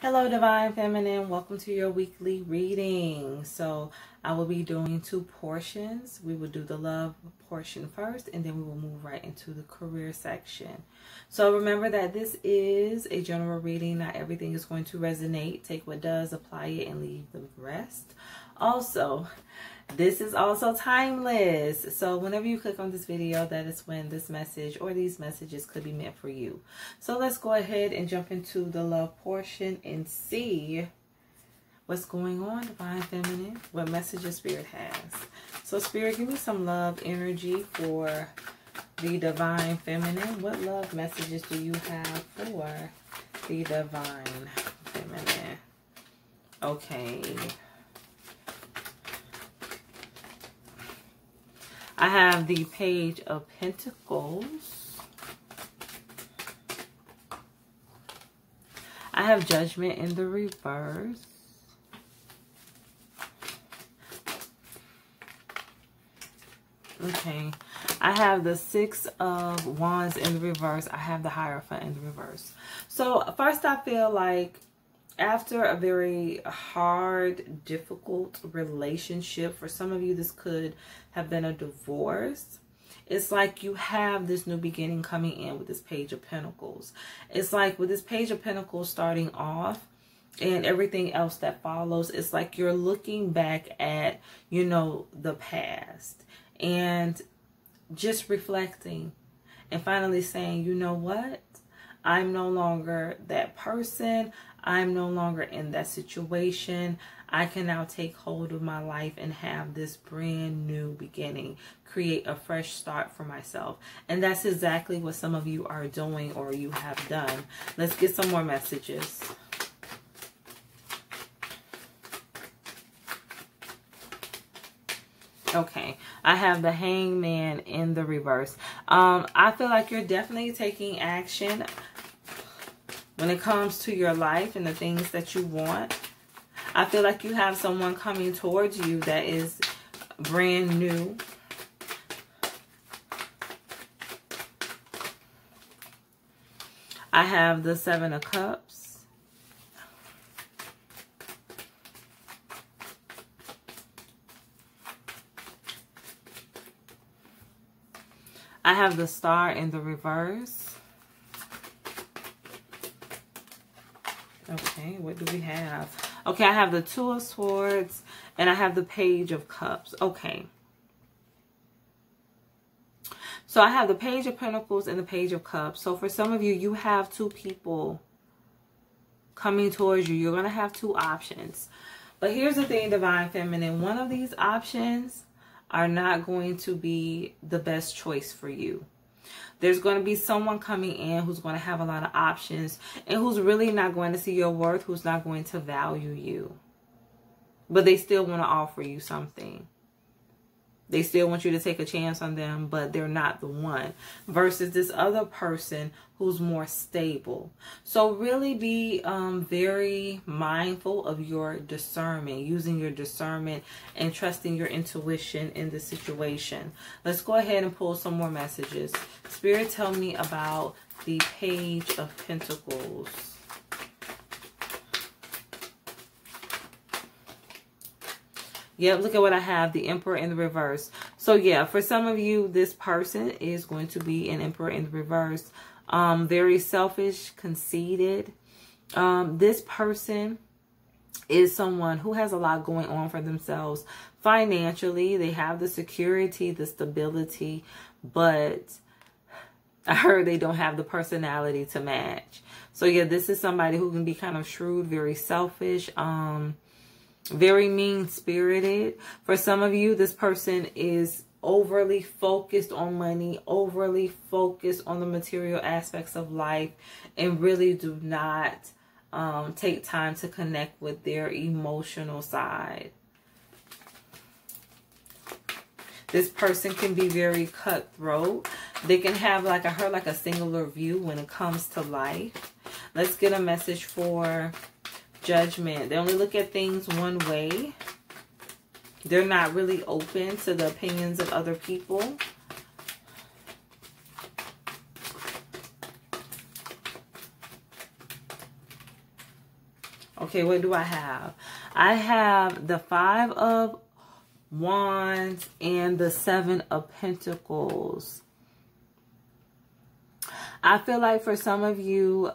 Hello, Divine Feminine. Welcome to your weekly reading. So I will be doing two portions. We will do the love portion first, and then we will move right into the career section. So remember that this is a general reading. Not everything is going to resonate. Take what does, apply it, and leave the rest. Also, this is also timeless. So whenever you click on this video, that is when this message or these messages could be meant for you. So let's go ahead and jump into the love portion and see what's going on, Divine Feminine, what messages Spirit has. So Spirit, give me some love energy for the Divine Feminine. What love messages do you have for the Divine Feminine? Okay. I have the Page of Pentacles. I have Judgment in the reverse. Okay. I have the Six of Wands in the reverse. I have the Hierophant in the reverse. So first, I feel like after a very hard, difficult relationship, for some of you, this could have been a divorce. It's like you have this new beginning coming in with this Page of Pentacles. It's like with this Page of Pentacles starting off and everything else that follows, it's like you're looking back at, you know, the past and just reflecting and finally saying, you know what? I'm no longer that person. I'm no longer in that situation. I can now take hold of my life and have this brand new beginning, create a fresh start for myself. And that's exactly what some of you are doing or you have done. Let's get some more messages. Okay, I have the Hangman in the reverse. I feel like you're definitely taking action when it comes to your life and the things that you want. I feel like you have someone coming towards you that is brand new. I have the Seven of Cups. I have the Star in the reverse. Okay, what do we have? Okay, I have the Two of Swords and I have the Page of Cups. Okay. So I have the Page of Pentacles and the Page of Cups. So for some of you, you have two people coming towards you. You're going to have two options. But here's the thing, Divine Feminine. One of these options are not going to be the best choice for you. There's going to be someone coming in who's going to have a lot of options and who's really not going to see your worth, who's not going to value you. But they still want to offer you something. They still want you to take a chance on them, but they're not the one. Versus this other person who's more stable. So really be very mindful of your discernment, using your discernment and trusting your intuition in the situation. Let's go ahead and pull some more messages. Spirit, tell me about the Page of Pentacles. Yep, look at what I have. The Emperor in the reverse. So yeah, for some of you, this person is going to be an Emperor in the reverse. Very selfish, conceited. This person is someone who has a lot going on for themselves financially. They have the security, the stability, but I heard they don't have the personality to match. So yeah, this is somebody who can be kind of shrewd, very selfish, very mean-spirited. For some of you, this person is overly focused on money, overly focused on the material aspects of life, and really do not take time to connect with their emotional side. This person can be very cutthroat. They can have, like I heard, like a singular view when it comes to life. Let's get a message for Judgment. They only look at things one way. They're not really open to the opinions of other people. Okay, what do I have? I have the 5 of Wands and the 7 of Pentacles. I feel like for some of you,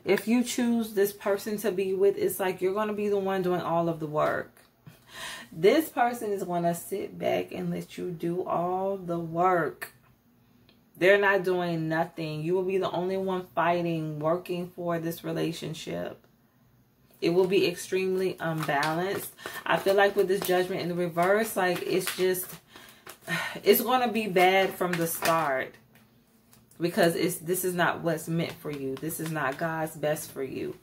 if you choose this person to be with, it's like you're going to be the one doing all of the work. This person is going to sit back and let you do all the work. They're not doing nothing. You will be the only one fighting, working for this relationship. It will be extremely unbalanced. I feel like with this Judgment in the reverse, like it's going to be bad from the start. Because this is not what's meant for you. This is not God's best for you.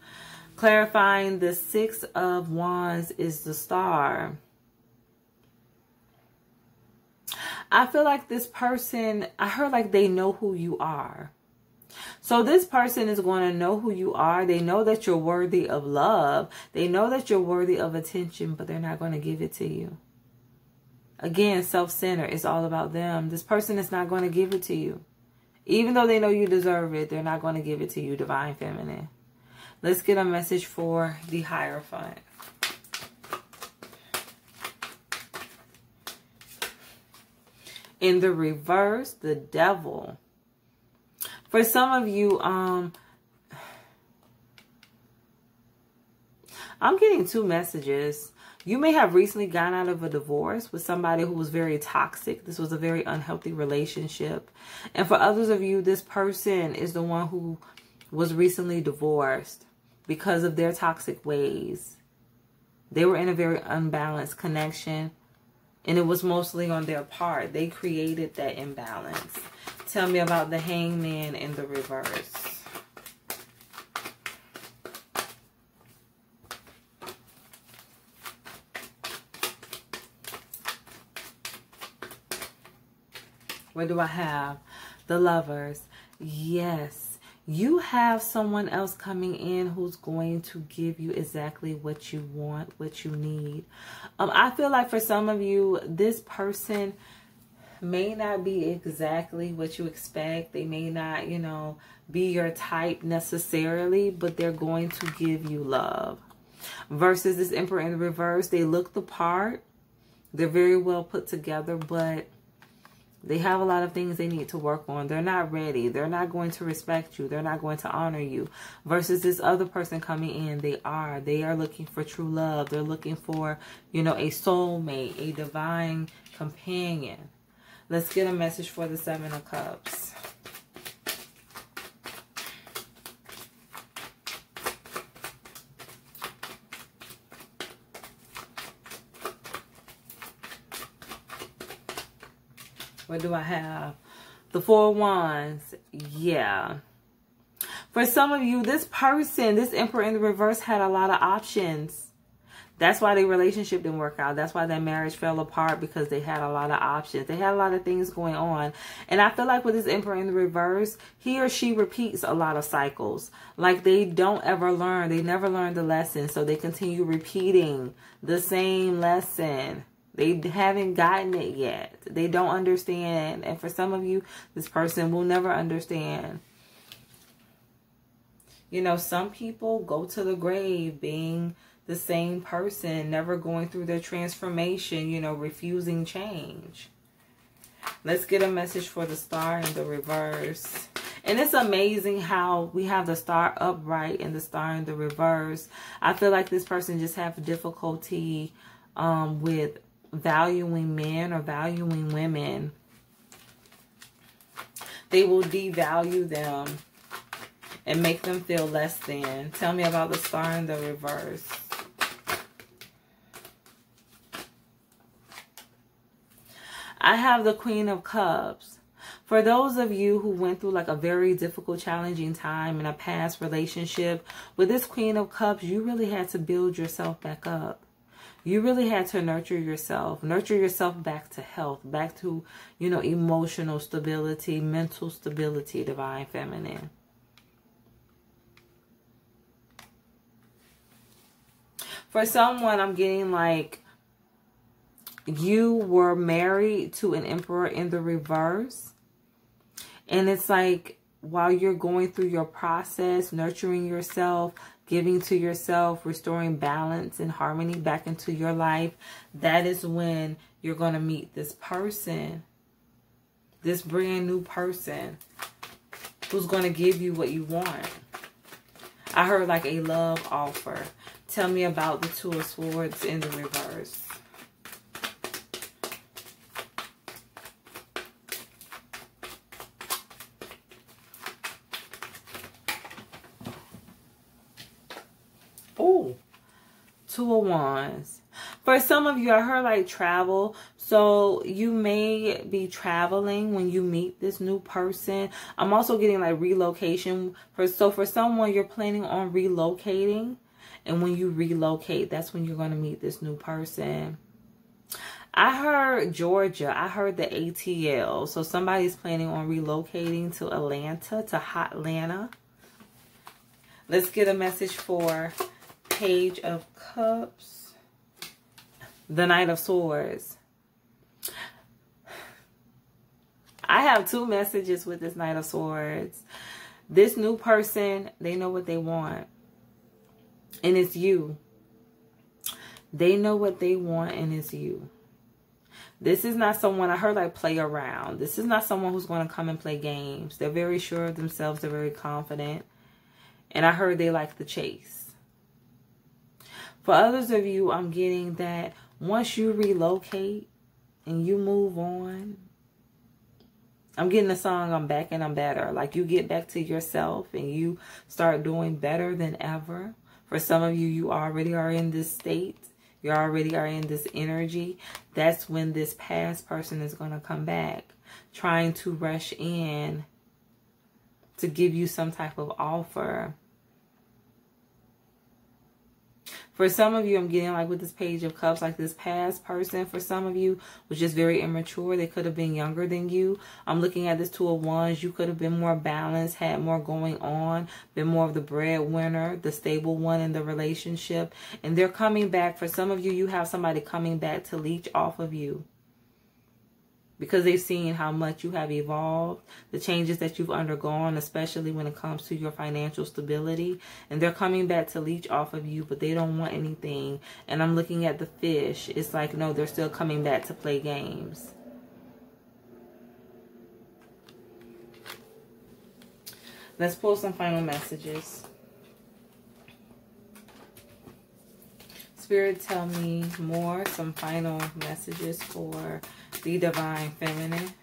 Clarifying, the 6 of Wands is the Star. I feel like this person, I heard like they know who you are. So this person is going to know who you are. They know that you're worthy of love. They know that you're worthy of attention, but they're not going to give it to you. Again, self-centered. It's all about them. This person is not going to give it to you. Even though they know you deserve it, they're not going to give it to you, Divine Feminine. Let's get a message for the Hierophant. In the reverse, the Devil. For some of you, I'm getting 2 messages. You may have recently gotten out of a divorce with somebody who was very toxic. This was a very unhealthy relationship. And for others of you, this person is the one who was recently divorced because of their toxic ways. They were in a very unbalanced connection, and it was mostly on their part. They created that imbalance. Tell me about the Hangman in the reverse. What do I have? The Lovers. Yes. You have someone else coming in who's going to give you exactly what you want, what you need. I feel like for some of you, this person may not be exactly what you expect. They may not, you know, be your type necessarily, but they're going to give you love. Versus this Emperor in the reverse, they look the part. They're very well put together, but they have a lot of things they need to work on. They're not ready. They're not going to respect you. They're not going to honor you. Versus this other person coming in, they are. They are looking for true love. They're looking for, you know, a soulmate, a divine companion. Let's get a message for the 7 of Cups. What do I have? The 4 of Wands. Yeah. For some of you, this person, this Emperor in the reverse had a lot of options. That's why their relationship didn't work out. That's why their marriage fell apart, because they had a lot of options. They had a lot of things going on. And I feel like with this Emperor in the reverse, he or she repeats a lot of cycles. Like they don't ever learn. They never learn the lesson. So they continue repeating the same lesson. They haven't gotten it yet. They don't understand. And for some of you, this person will never understand. You know, some people go to the grave being the same person, never going through their transformation, you know, refusing change. Let's get a message for the Star in the reverse. And it's amazing how we have the Star upright and the Star in the reverse. I feel like this person just have difficulty with valuing men or valuing women. They will devalue them and make them feel less than. Tell me about the Star in the reverse. I have the Queen of Cups. For those of you who went through like a very difficult, challenging time in a past relationship, with this Queen of Cups, you really had to build yourself back up. You really had to nurture yourself back to health, back to, you know, emotional stability, mental stability, Divine Feminine. For someone, I'm getting like you were married to an Emperor in the reverse. And it's like while you're going through your process, nurturing yourself, giving to yourself, restoring balance and harmony back into your life, that is when you're going to meet this person, this brand new person who's going to give you what you want. I heard like a love offer. Tell me about the Two of Swords in the reverse. Oh, Two of Wands. For some of you, I heard like travel. So you may be traveling when you meet this new person. I'm also getting like relocation. So for someone, you're planning on relocating. And when you relocate, that's when you're going to meet this new person. I heard Georgia. I heard the ATL. So somebody's planning on relocating to Atlanta, to Hotlanta. Let's get a message for Page of Cups. The Knight of Swords. I have two messages with this Knight of Swords. This new person, they know what they want. And it's you. They know what they want and it's you. This is not someone, I heard like play around. This is not someone who's going to come and play games. They're very sure of themselves. They're very confident. And I heard they like the chase. For others of you, I'm getting that once you relocate and you move on, I'm getting the song, I'm back and I'm better. Like you get back to yourself and you start doing better than ever. For some of you, you already are in this state. You already are in this energy. That's when this past person is going to come back, trying to rush in to give you some type of offer. For some of you, I'm getting like with this Page of Cups, like this past person, for some of you, was just very immature. They could have been younger than you. I'm looking at this Two of Wands. You could have been more balanced, had more going on, been more of the breadwinner, the stable one in the relationship. And they're coming back. For some of you, you have somebody coming back to leech off of you, because they've seen how much you have evolved, the changes that you've undergone, especially when it comes to your financial stability. And they're coming back to leech off of you, but they don't want anything. And I'm looking at the fish. It's like, no, they're still coming back to play games. Let's pull some final messages. Spirit, tell me more, some final messages for the Divine Feminine.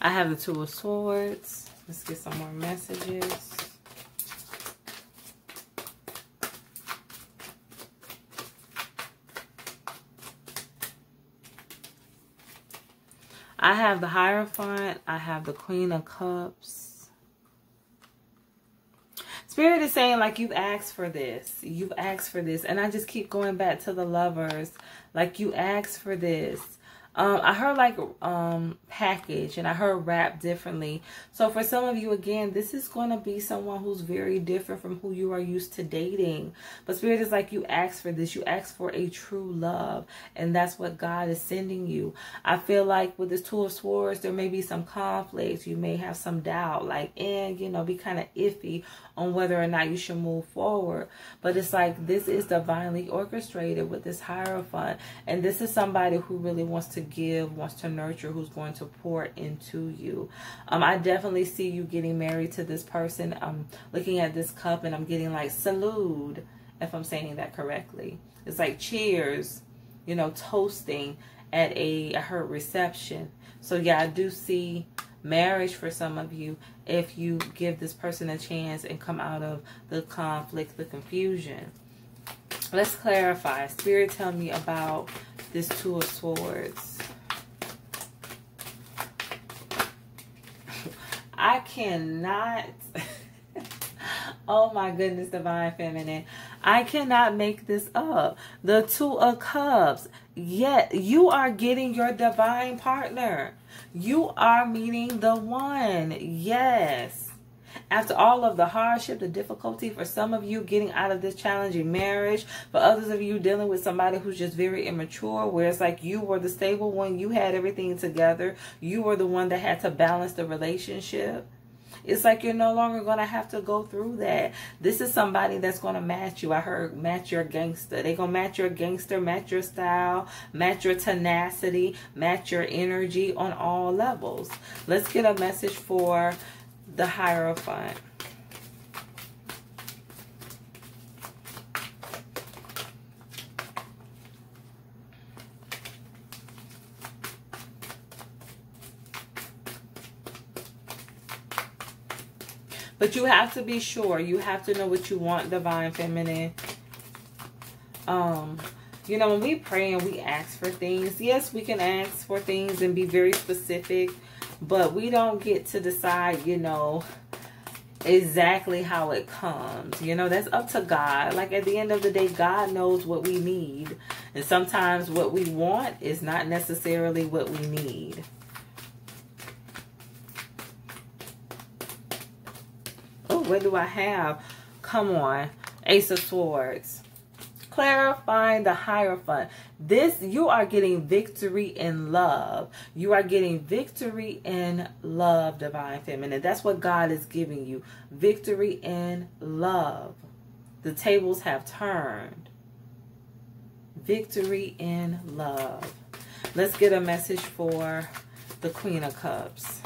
I have the Two of Swords. Let's get some more messages. I have the Hierophant. I have the Queen of Cups. Spirit is saying like you've asked for this. You've asked for this. And I just keep going back to the Lovers. Like you asked for this. I heard like package, and I heard wrap differently. So for some of you, again, this is going to be someone who's very different from who you are used to dating. But Spirit is like you asked for this. You asked for a true love, and that's what God is sending you. I feel like with this Two of Swords, there may be some conflicts. You may have some doubt, like, you know, be kind of iffy on whether or not you should move forward. But it's like this is divinely orchestrated with this Hierophant, and this is somebody who really wants to give, wants to nurture, who's going to pour into you. I definitely see you getting married to this person. I'm looking at this cup and I'm getting like salute, if I'm saying that correctly. It's like cheers, you know, toasting at her reception. So yeah, I do see marriage for some of you if you give this person a chance and come out of the conflict, the confusion. Let's clarify. Spirit, tell me about this Two of Swords. I cannot, oh my goodness, Divine Feminine, I cannot make this up. The Two of Cups, yet you are getting your divine partner. You are meeting the one. Yes. After all of the hardship, the difficulty, for some of you getting out of this challenging marriage, for others of you dealing with somebody who's just very immature, where it's like you were the stable one, you had everything together, you were the one that had to balance the relationship. It's like you're no longer going to have to go through that. This is somebody that's going to match you. I heard match your gangster. They're going to match your gangster, match your style, match your tenacity, match your energy on all levels. Let's get a message for the Hierophant. But you have to be sure. You have to know what you want, Divine Feminine. You know, when we pray and we ask for things, yes, we can ask for things and be very specific, but we don't get to decide, you know, exactly how it comes. You know, that's up to God. Like, at the end of the day, God knows what we need. And sometimes what we want is not necessarily what we need. Oh, what do I have? Come on. Ace of Swords. Clarifying the Hierophant. This, you are getting victory in love. You are getting victory in love, Divine Feminine. That's what God is giving you. Victory in love. The tables have turned. Victory in love. Let's get a message for the Queen of Cups.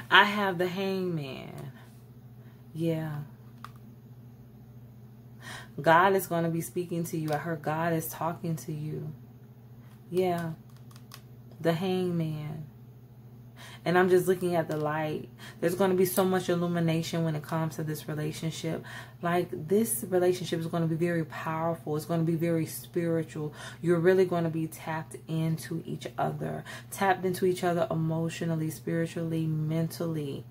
I have the Hangman. Yeah. God is going to be speaking to you. I heard God is talking to you. Yeah. The Hangman. And I'm just looking at the light. There's going to be so much illumination when it comes to this relationship. Like, this relationship is going to be very powerful. It's going to be very spiritual. You're really going to be tapped into each other. Tapped into each other emotionally, spiritually, mentally.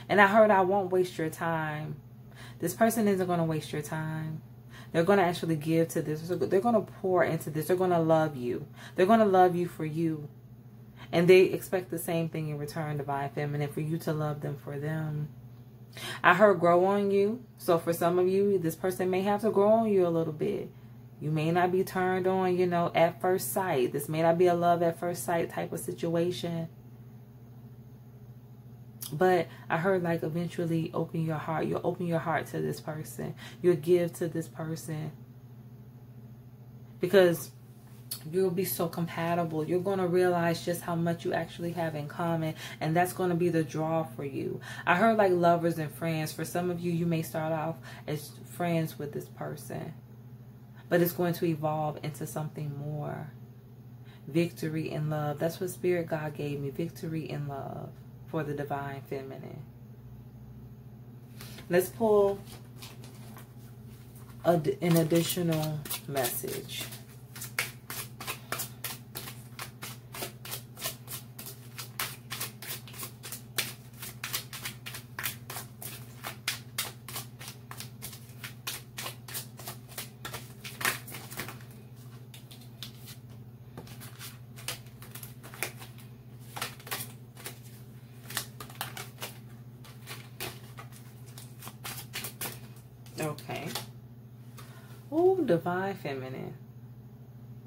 And I heard, I won't waste your time. This person isn't going to waste your time. They're going to actually give to this. They're going to pour into this. They're going to love you. They're going to love you for you. And they expect the same thing in return, Divine Feminine, for you to love them for them. I heard grow on you. So for some of you, this person may have to grow on you a little bit. You may not be turned on, you know, at first sight. This may not be a love at first sight type of situation. But I heard, like, eventually open your heart. You'll open your heart to this person. You'll give to this person. Because you'll be so compatible. You're going to realize just how much you actually have in common. And that's going to be the draw for you. I heard, like, lovers and friends. For some of you, you may start off as friends with this person. But it's going to evolve into something more. Victory in love. That's what Spirit God gave me. Victory in love. For the Divine Feminine. Let's pull an additional message. Okay. Oh, Divine Feminine.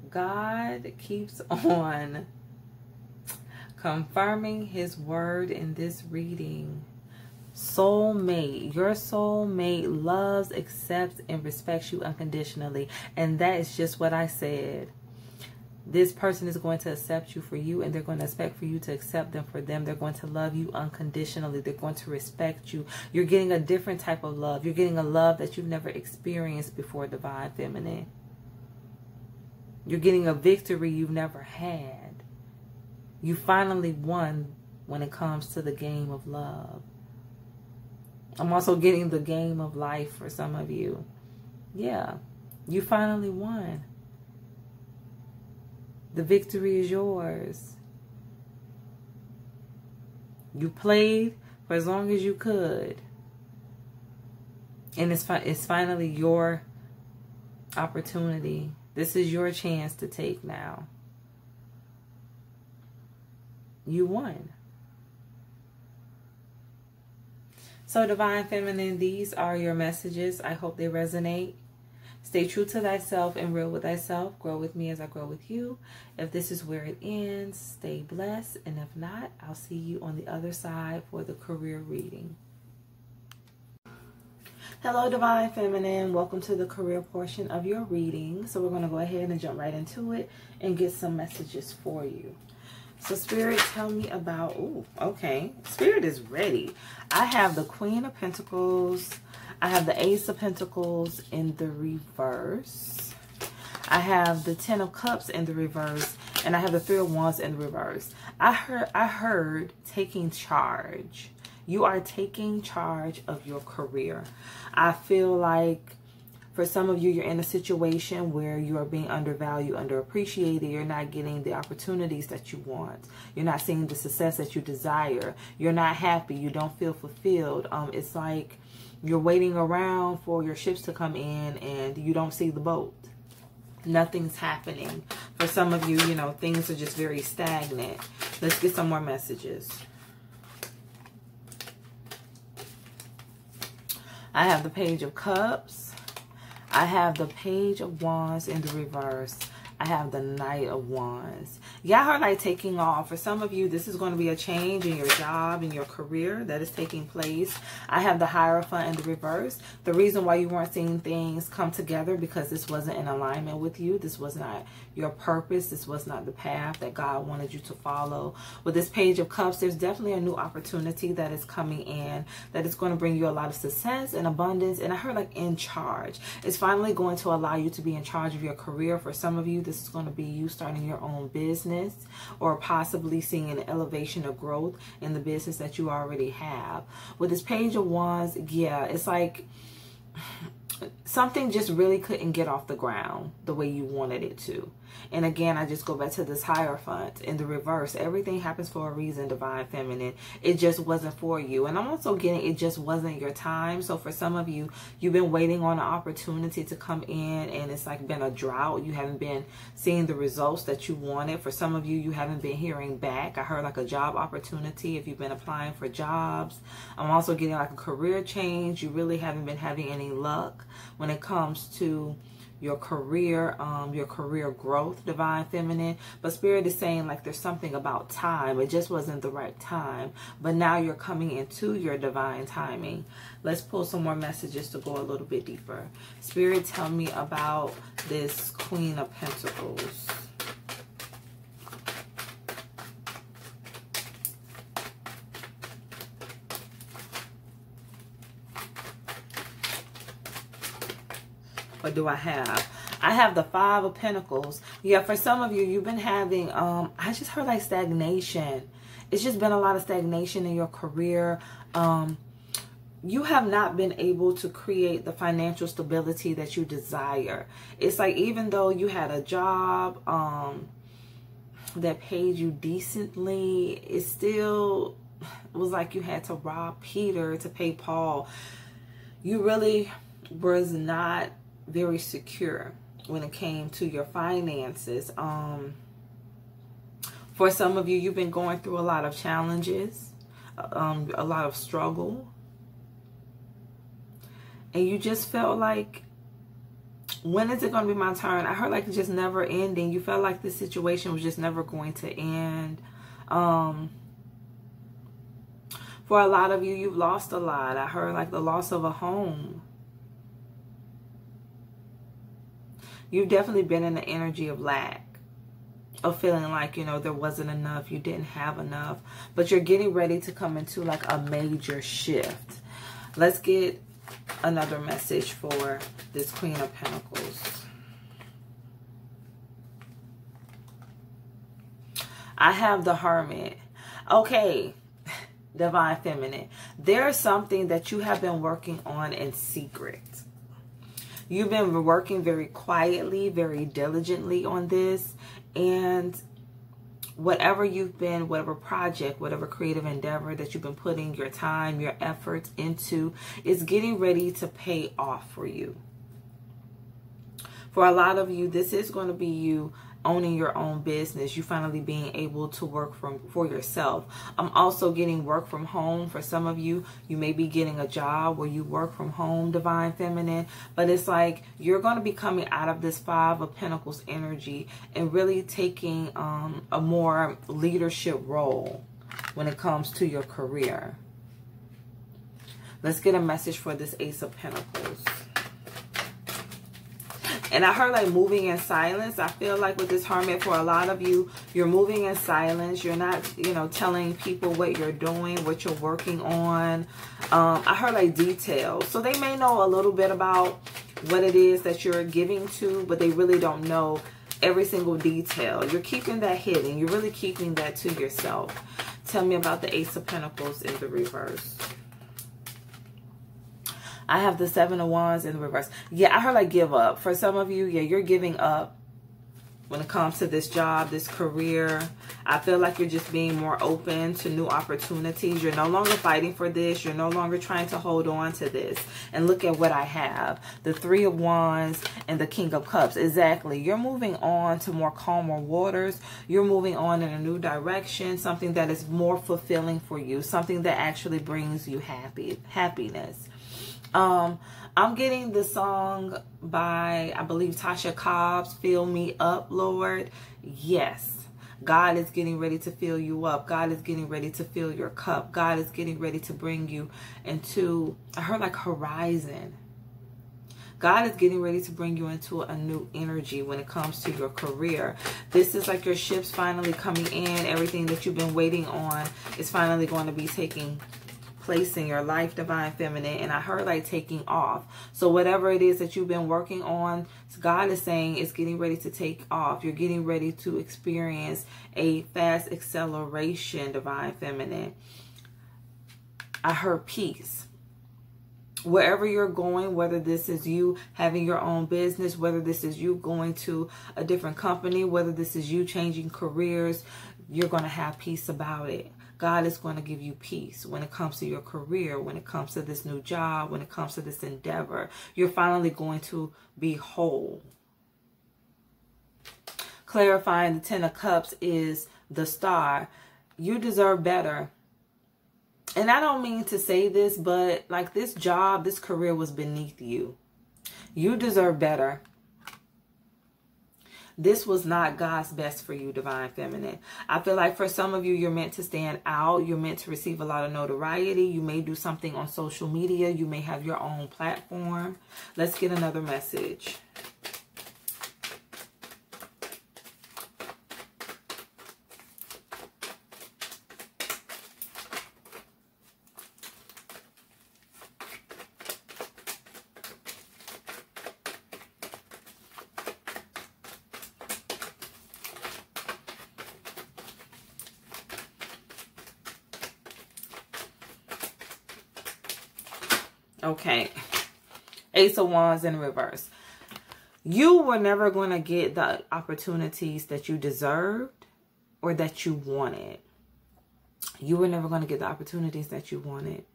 God keeps on confirming his word in this reading. Soulmate. Your soulmate loves, accepts, and respects you unconditionally. And that is just what I said. This person is going to accept you for you, and they're going to expect for you to accept them for them. They're going to love you unconditionally. They're going to respect you. You're getting a different type of love. You're getting a love that you've never experienced before, Divine Feminine. You're getting a victory you've never had. You finally won when it comes to the game of love. I'm also getting the game of life for some of you. Yeah, you finally won. The victory is yours. You played for as long as you could. And it's finally your opportunity. This is your chance to take now. You won. So Divine Feminine, these are your messages. I hope they resonate. Stay true to thyself and real with thyself. Grow with me as I grow with you. If this is where it ends, stay blessed. And if not, I'll see you on the other side for the career reading. Hello, Divine Feminine. Welcome to the career portion of your reading. So we're going to go ahead and jump right into it and get some messages for you. So Spirit, tell me about, okay. Spirit is ready. I have the Queen of Pentacles. I have the Ace of Pentacles in the reverse. I have the Ten of Cups in the reverse. And I have the Three of Wands in the reverse. I heard taking charge. You are taking charge of your career. I feel like for some of you, you're in a situation where you are being undervalued, underappreciated. You're not getting the opportunities that you want. You're not seeing the success that you desire. You're not happy. You don't feel fulfilled. It's like you're waiting around for your ships to come in and you don't see the boat. Nothing's happening. For some of you, you know, things are just very stagnant. Let's get some more messages. I have the Page of Cups. I have the Page of Wands in the reverse. I have the Knight of Wands. Y'all are like taking off. For some of you, this is going to be a change in your job, in your career that is taking place. I have the Hierophant in the reverse. The reason why you weren't seeing things come together because this wasn't in alignment with you. This was not your purpose. This was not the path that God wanted you to follow. With this Page of Cups, there's definitely a new opportunity that is coming in that is going to bring you a lot of success and abundance. And I heard like in charge. It's finally going to allow you to be in charge of your career. For some of you, this is going to be you starting your own business or possibly seeing an elevation of growth in the business that you already have. With this Page of Wands, yeah, it's like something just really couldn't get off the ground the way you wanted it to. And again, I just go back to this Hierophant in the reverse. Everything happens for a reason, Divine Feminine. It just wasn't for you. And I'm also getting it just wasn't your time. So for some of you, you've been waiting on an opportunity to come in and it's like been a drought. You haven't been seeing the results that you wanted. For some of you, you haven't been hearing back. I heard like a job opportunity if you've been applying for jobs. I'm also getting like a career change. You really haven't been having any luck when it comes to your career growth, Divine Feminine. But Spirit is saying like there's something about time. It just wasn't the right time. But now you're coming into your divine timing. Let's pull some more messages to go a little bit deeper. Spirit, tell me about this Queen of Pentacles. What do I have? I have the Five of Pentacles. Yeah, for some of you, you've been having, I just heard like stagnation. It's just been a lot of stagnation in your career. You have not been able to create the financial stability that you desire. It's like even though you had a job that paid you decently, it still was like you had to rob Peter to pay Paul. You really was not very secure when it came to your finances. For some of you, you've been going through a lot of challenges, a lot of struggle, and you just felt like, when is it going to be my turn? I heard like it's just never ending. You felt like this situation was just never going to end. For a lot of you, you've lost a lot. I heard like the loss of a home. You've definitely been in the energy of lack, of feeling like, you know, there wasn't enough, you didn't have enough, but you're getting ready to come into like a major shift. Let's get another message for this Queen of Pentacles. I have the Hermit. Okay, Divine Feminine, there's something that you have been working on in secret. You've been working very quietly, very diligently on this. And whatever you've been, whatever project, whatever creative endeavor that you've been putting your time, your efforts into, is getting ready to pay off for you. For a lot of you, this is going to be you owning your own business, you finally being able to work for yourself. I'm also getting work from home. For some of you, you may be getting a job where you work from home, Divine Feminine, but it's like you're going to be coming out of this Five of Pentacles energy and really taking a more leadership role when it comes to your career. Let's get a message for this Ace of Pentacles. And I heard like moving in silence. I feel like with this Hermit, for a lot of you, you're moving in silence. You're not, you know, telling people what you're doing, what you're working on. I heard like details. So they may know a little bit about what it is that you're giving to, but they really don't know every single detail. You're keeping that hidden. You're really keeping that to yourself. Tell me about the Ace of Pentacles in the reverse. I have the Seven of Wands in the reverse. Yeah, I heard like give up. For some of you, yeah, you're giving up when it comes to this job, this career. I feel like you're just being more open to new opportunities. You're no longer fighting for this. You're no longer trying to hold on to this. And look at what I have. The Three of Wands and the King of Cups. Exactly. You're moving on to more calmer waters. You're moving on in a new direction. Something that is more fulfilling for you. Something that actually brings you happiness. I'm getting the song by, I believe, Tasha Cobbs, Fill Me Up, Lord. Yes, God is getting ready to fill you up. God is getting ready to fill your cup. God is getting ready to bring you into, I heard like horizon. God is getting ready to bring you into a new energy when it comes to your career. This is like your ships finally coming in. Everything that you've been waiting on is finally going to be taking place in your life, Divine Feminine. And I heard like taking off. So whatever it is that you've been working on, God is saying it's getting ready to take off. You're getting ready to experience a fast acceleration, Divine Feminine. I heard peace. Wherever you're going, whether this is you having your own business, whether this is you going to a different company, whether this is you changing careers, you're going to have peace about it. God is going to give you peace when it comes to your career, when it comes to this new job, when it comes to this endeavor. You're finally going to be whole. Clarifying the Ten of Cups is the Star. You deserve better. And I don't mean to say this, but like this job, this career was beneath you. You deserve better. This was not God's best for you, Divine Feminine. I feel like for some of you, you're meant to stand out. You're meant to receive a lot of notoriety. You may do something on social media. You may have your own platform. Let's get another message. Okay, Ace of Wands in reverse. You were never going to get the opportunities that you deserved or that you wanted. You were never going to get the opportunities that you wanted.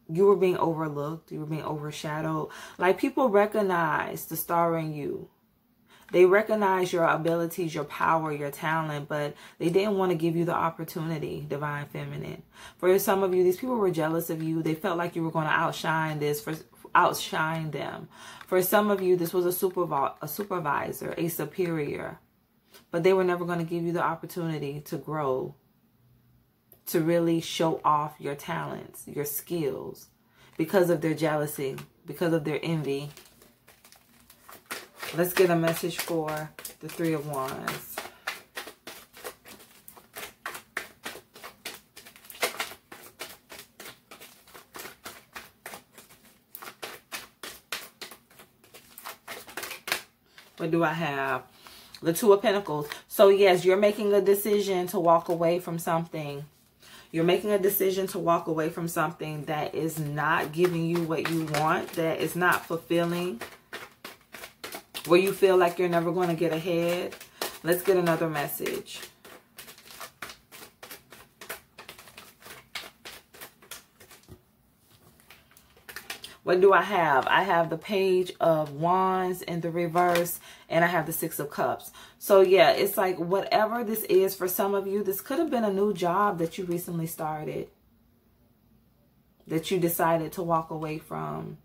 You were being overlooked. You were being overshadowed. Like people recognize the star in you. They recognize your abilities, your power, your talent, but they didn't want to give you the opportunity, Divine Feminine. For some of you, these people were jealous of you. They felt like you were going to outshine them. For some of you, this was a supervisor, a superior, but they were never going to give you the opportunity to grow, to really show off your talents, your skills, because of their jealousy, because of their envy. Let's get a message for the Three of Wands. What do I have? The Two of Pentacles. So yes, you're making a decision to walk away from something. You're making a decision to walk away from something that is not giving you what you want, that is not fulfilling, where you feel like you're never going to get ahead. Let's get another message. What do I have? I have the Page of Wands in the reverse, and I have the Six of Cups. So yeah, it's like whatever this is for some of you, this could have been a new job that you recently started, that you decided to walk away from.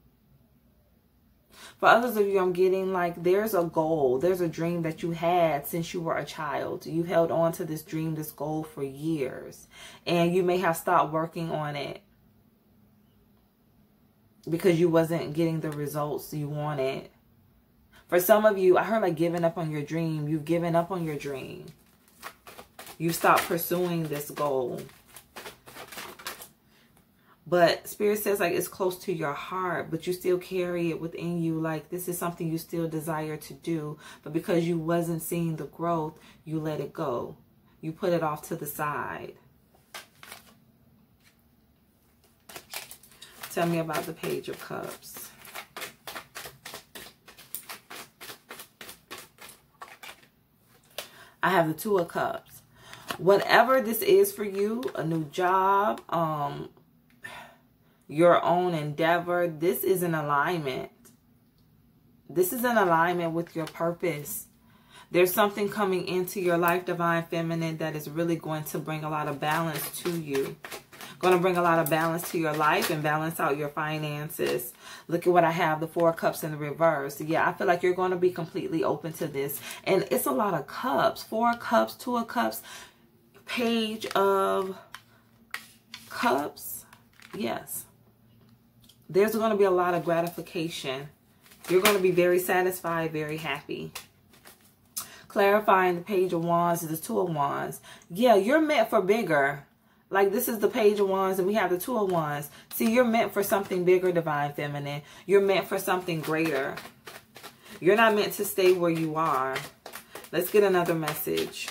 For others of you, I'm getting like there's a goal, there's a dream that you had since you were a child. You held on to this dream, this goal for years, and you may have stopped working on it because you wasn't getting the results you wanted. For some of you, I heard like giving up on your dream. You've given up on your dream. You stopped pursuing this goal. But Spirit says like it's close to your heart, but you still carry it within you. Like this is something you still desire to do. But because you wasn't seeing the growth, you let it go. You put it off to the side. Tell me about the Page of Cups. I have the Two of Cups. Whatever this is for you, a new job, your own endeavor, this is an alignment. This is an alignment with your purpose. There's something coming into your life, Divine Feminine, that is really going to bring a lot of balance to you. Going to bring a lot of balance to your life and balance out your finances. Look at what I have, the Four of Cups in the reverse. Yeah, I feel like you're going to be completely open to this. And it's a lot of cups. Four of Cups, Two of Cups, Page of Cups. Yes. There's going to be a lot of gratification. You're going to be very satisfied, very happy. Clarifying the Page of Wands is the Two of Wands. Yeah, you're meant for bigger. Like this is the Page of Wands and we have the Two of Wands. See, you're meant for something bigger, Divine Feminine. You're meant for something greater. You're not meant to stay where you are. Let's get another message.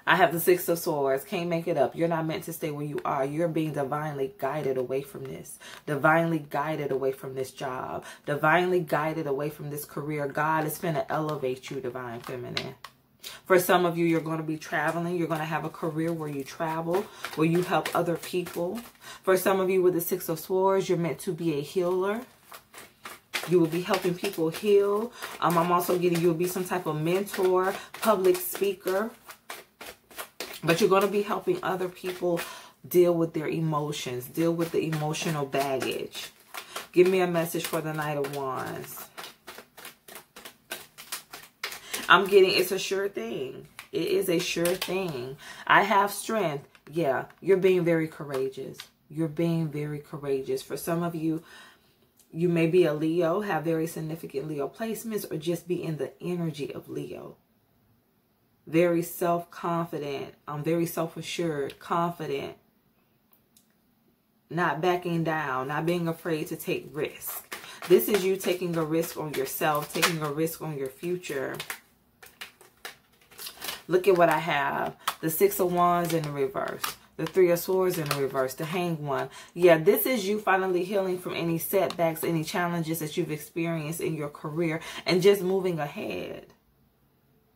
I have the Six of Swords. Can't make it up. You're not meant to stay where you are. You're being divinely guided away from this. Divinely guided away from this job. Divinely guided away from this career. God is finna elevate you, Divine Feminine. For some of you, you're going to be traveling. You're going to have a career where you travel, where you help other people. For some of you with the Six of Swords, you're meant to be a healer. You will be helping people heal. I'm also getting you will be some type of mentor, public speaker. But you're going to be helping other people deal with their emotions, deal with the emotional baggage. Give me a message for the Knight of Wands. I'm getting it's a sure thing. It is a sure thing. I have strength. Yeah, you're being very courageous. You're being very courageous. For some of you, you may be a Leo, have very significant Leo placements, or just be in the energy of Leo. Very self-confident, very self-assured, confident, not backing down, not being afraid to take risk. This is you taking a risk on yourself, taking a risk on your future. Look at what I have. The Six of Wands in the reverse. The Three of Swords in the reverse. The Hanged One. Yeah, this is you finally healing from any setbacks, any challenges that you've experienced in your career and just moving ahead.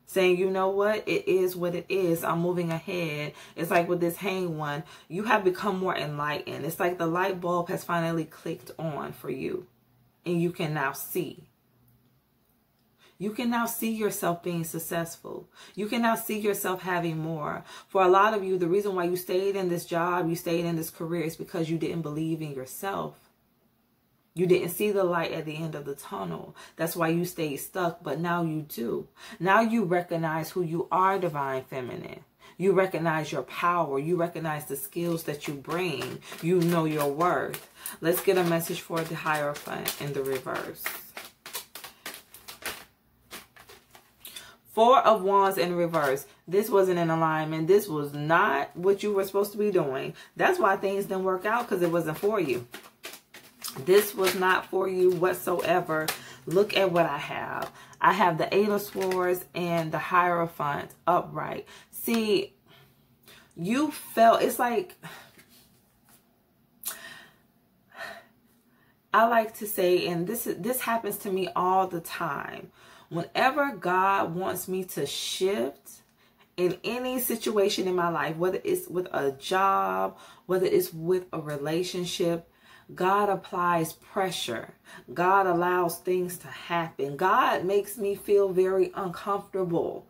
Saying, you know what? It is what it is. I'm moving ahead. It's like with this Hanged One, you have become more enlightened. It's like the light bulb has finally clicked on for you. And you can now see. You can now see yourself being successful. You can now see yourself having more. For a lot of you, the reason why you stayed in this job, you stayed in this career is because you didn't believe in yourself. You didn't see the light at the end of the tunnel. That's why you stayed stuck, but now you do. Now you recognize who you are, Divine Feminine. You recognize your power. You recognize the skills that you bring. You know your worth. Let's get a message for the Hierophant in the reverse. Four of Wands in reverse. This wasn't in alignment. This was not what you were supposed to be doing. That's why things didn't work out, because it wasn't for you. This was not for you whatsoever. Look at what I have. I have the Eight of Swords and the Hierophant upright. See, you felt, it's like, I like to say, and this happens to me all the time. Whenever God wants me to shift in any situation in my life, whether it's with a job, whether it's with a relationship, God applies pressure. God allows things to happen. God makes me feel very uncomfortable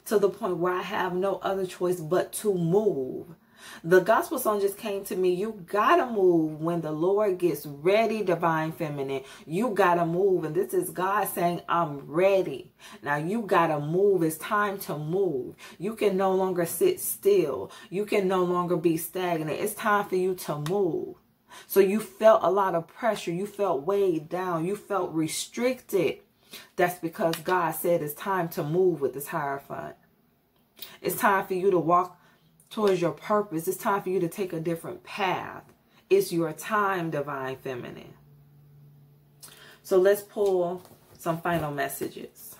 to the point where I have no other choice but to move. The gospel song just came to me. You gotta move when the Lord gets ready, divine feminine. You gotta move. And this is God saying, I'm ready. Now you gotta move. It's time to move. You can no longer sit still. You can no longer be stagnant. It's time for you to move. So you felt a lot of pressure. You felt weighed down. You felt restricted. That's because God said it's time to move with this Hierophant. It's time for you to walk towards your purpose. It's time for you to take a different path. It's your time, divine feminine. So let's pull some final messages.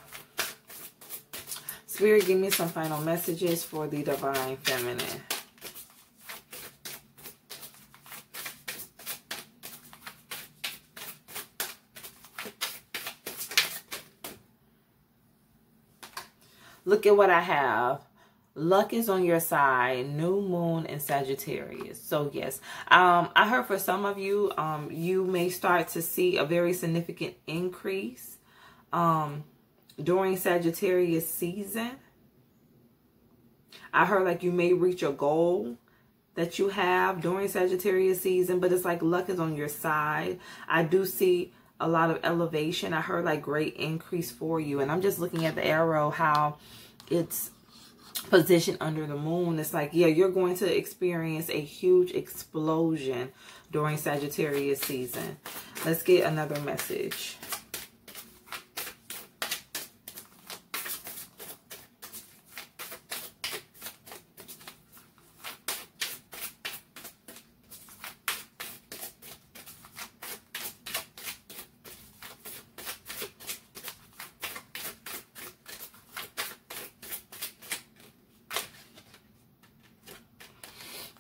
Spirit, give me some final messages for the divine feminine. Look at what I have. Luck is on your side. New moon and Sagittarius. So yes, I heard for some of you, you may start to see a very significant increase during Sagittarius season. I heard like you may reach a goal that you have during Sagittarius season, but it's like luck is on your side. I do see a lot of elevation. I heard like great increase for you. And I'm just looking at the arrow, how it's positioned under the moon. It's like, yeah, you're going to experience a huge explosion during Sagittarius season. Let's get another message.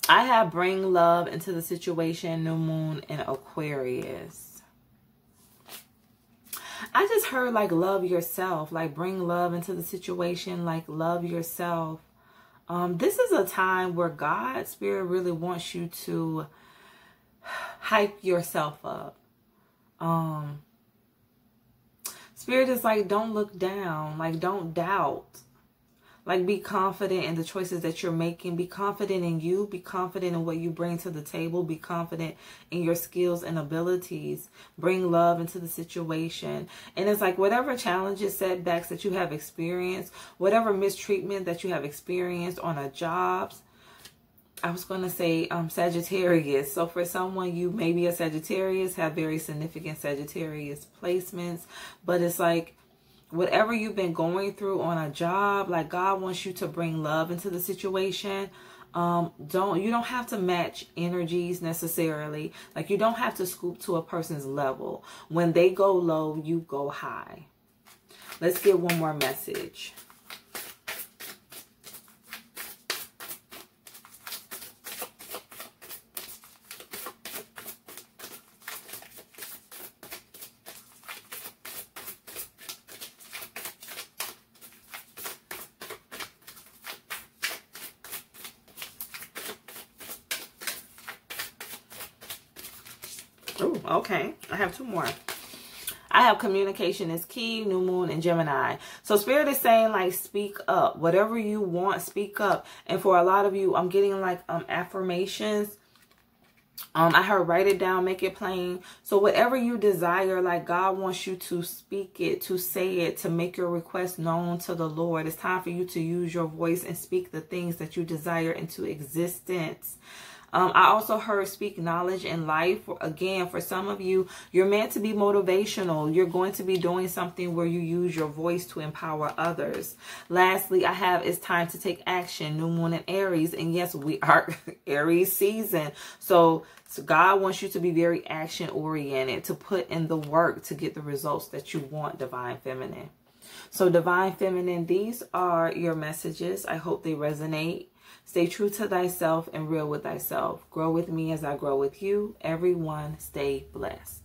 I have bring love into the situation, new moon and Aquarius. I just heard like love yourself, like bring love into the situation, like love yourself. This is a time where God, Spirit really wants you to hype yourself up. Spirit is like, don't look down, like don't doubt. Like, be confident in the choices that you're making. Be confident in you. Be confident in what you bring to the table. Be confident in your skills and abilities. Bring love into the situation. And it's like whatever challenges, setbacks that you have experienced, whatever mistreatment that you have experienced on a job. I was going to say Sagittarius. So for someone, you may be a Sagittarius, have very significant Sagittarius placements. But it's like, whatever you've been going through on a job, like God wants you to bring love into the situation. You don't have to match energies necessarily. Like you don't have to scoop to a person's level. When they go low, you go high. Let's get one more message. Oh, okay. I have two more. I have communication is key, new moon and Gemini. So Spirit is saying like speak up. Whatever you want, speak up. And for a lot of you, I'm getting like affirmations. I heard write it down, make it plain. So whatever you desire, like God wants you to speak it, to say it, to make your request known to the Lord. It's time for you to use your voice and speak the things that you desire into existence. I also heard speak knowledge in life. Again, for some of you, you're meant to be motivational. You're going to be doing something where you use your voice to empower others. Lastly, I have it's time to take action. New moon in Aries. And yes, we are Aries season. So God wants you to be very action oriented, to put in the work to get the results that you want, divine feminine. So divine feminine, these are your messages. I hope they resonate. Stay true to thyself and real with thyself. Grow with me as I grow with you. Everyone, stay blessed.